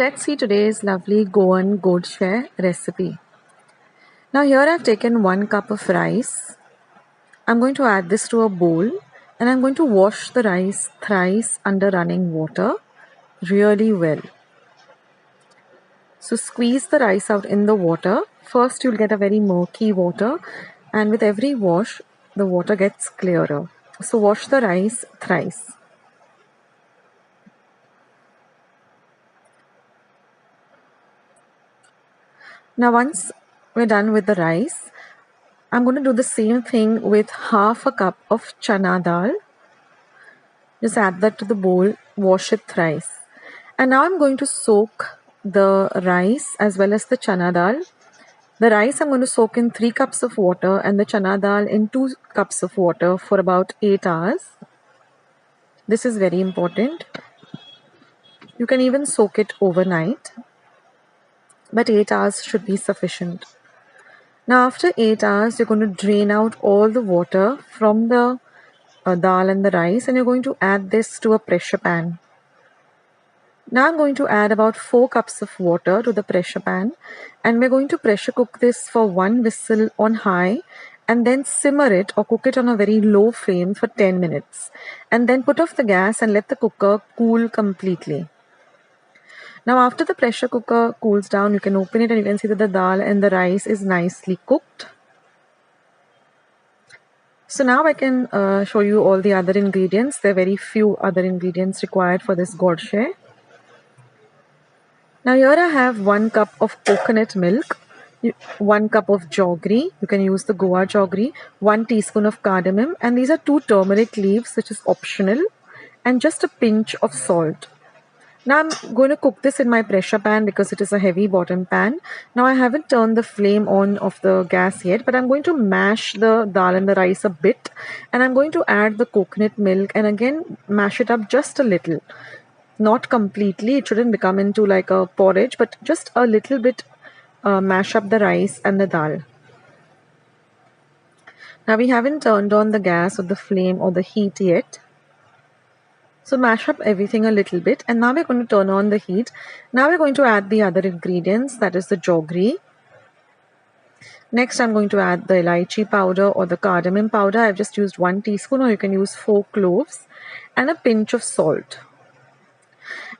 let's see today's lovely Goan Godshe recipe. Now here I've taken 1 cup of rice. I'm going to add this to a bowl and I'm going to wash the rice thrice under running water really well. So squeeze the rice out in the water. First you'll get a very murky water, and with every wash the water gets clearer. So wash the rice thrice. Now once we're done with the rice, I'm going to do the same thing with half a cup of chana dal. Just add that to the bowl, wash it thrice. And now I'm going to soak the rice as well as the chana dal. The rice I'm going to soak in 3 cups of water and the chana dal in 2 cups of water for about 8 hours. This is very important. You can even soak it overnight, but 8 hours should be sufficient. Now after 8 hours, you're going to drain out all the water from the dal and the rice, and you're going to add this to a pressure pan. Now I'm going to add about 4 cups of water to the pressure pan, and we're going to pressure cook this for 1 whistle on high and then simmer it or cook it on a very low flame for 10 minutes, and then put off the gas and let the cooker cool completely. Now after the pressure cooker cools down, you can open it and you can see that the dal and the rice is nicely cooked. So now I can show you all the other ingredients. There are very few other ingredients required for this godshe. Now here I have 1 cup of coconut milk, 1 cup of jaggery, you can use the Goa jaggery, 1 teaspoon of cardamom, and these are 2 turmeric leaves, which is optional, and just a pinch of salt. Now I'm going to cook this in my pressure pan because it is a heavy bottom pan. Now I haven't turned the flame on of the gas yet, but I'm going to mash the dal and the rice a bit, and I'm going to add the coconut milk and again mash it up just a little. Not completely, it shouldn't become into like a porridge, but just a little bit mash up the rice and the dal. Now we haven't turned on the gas or the flame or the heat yet. So mash up everything a little bit, and now we're going to turn on the heat. Now we're going to add the other ingredients, that is the jaggery. Next I'm going to add the elaichi powder or the cardamom powder. I've just used 1 teaspoon, or you can use 4 cloves, and a pinch of salt.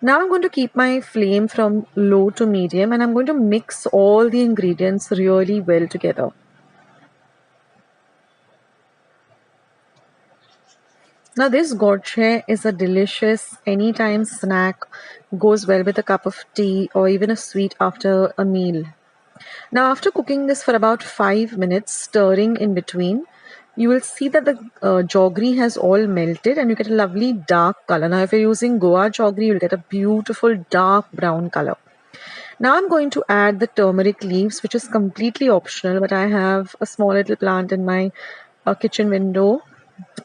Now I'm going to keep my flame from low to medium, and I'm going to mix all the ingredients really well together. Now this godshe is a delicious anytime snack, goes well with a cup of tea or even a sweet after a meal. Now after cooking this for about 5 minutes, stirring in between, you will see that the jaggery has all melted and you get a lovely dark color. Now if you're using Goa jaggery, you'll get a beautiful dark brown color. Now I'm going to add the turmeric leaves, which is completely optional, but I have a small little plant in my kitchen window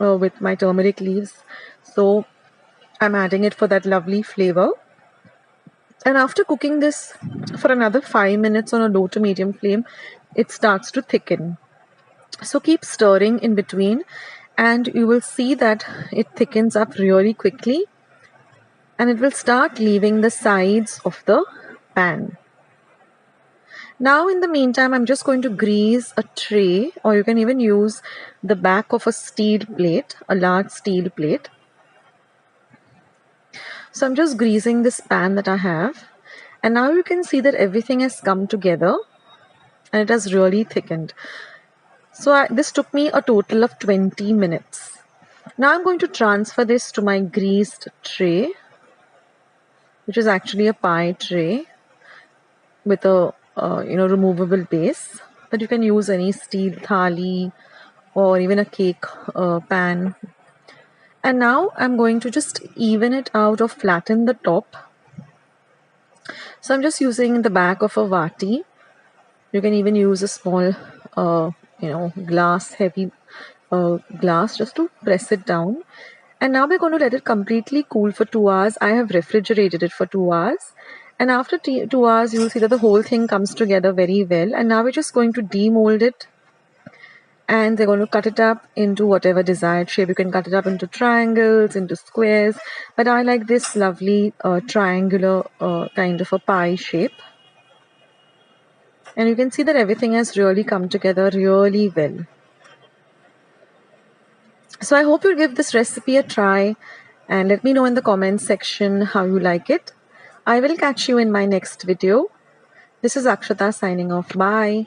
with my turmeric leaves, so I'm adding it for that lovely flavor. And after cooking this for another 5 minutes on a low to medium flame, it starts to thicken. So keep stirring in between and you will see that it thickens up really quickly and it will start leaving the sides of the pan. Now in the meantime, I'm just going to grease a tray, or you can even use the back of a steel plate, a large steel plate. So I'm just greasing this pan that I have, and now you can see that everything has come together and it has really thickened. So this took me a total of 20 minutes. Now I'm going to transfer this to my greased tray, which is actually a pie tray with a removable base, but you can use any steel thali or even a cake pan. And now I'm going to just even it out or flatten the top. So I'm just using the back of a vati. You can even use a small glass, heavy glass, just to press it down. And now we're going to let it completely cool for 2 hours. I have refrigerated it for 2 hours. And after 2 hours, you will see that the whole thing comes together very well. And now we're just going to demold it and they're going to cut it up into whatever desired shape. You can cut it up into triangles, into squares, but I like this lovely triangular kind of a pie shape. And you can see that everything has really come together really well. So I hope you'll give this recipe a try and let me know in the comments section how you like it. I will catch you in my next video. This is Akshata signing off. Bye.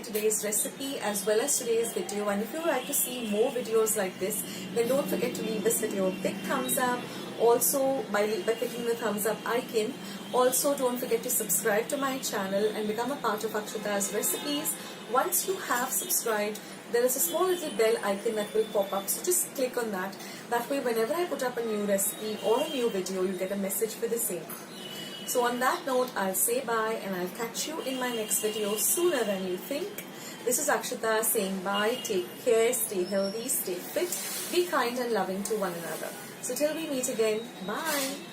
Today's recipe as well as today's video, and if you would like to see more videos like this, then don't forget to leave this video a big thumbs up. Also by clicking the thumbs up icon. Also don't forget to subscribe to my channel and become a part of Akshata's recipes. Once you have subscribed, there is a small little bell icon that will pop up, so just click on that. That way whenever I put up a new recipe or a new video, you get a message for the same. So on that note, I'll say bye and I'll catch you in my next video sooner than you think. This is Akshata saying bye, take care, stay healthy, stay fit, be kind and loving to one another. So till we meet again, bye.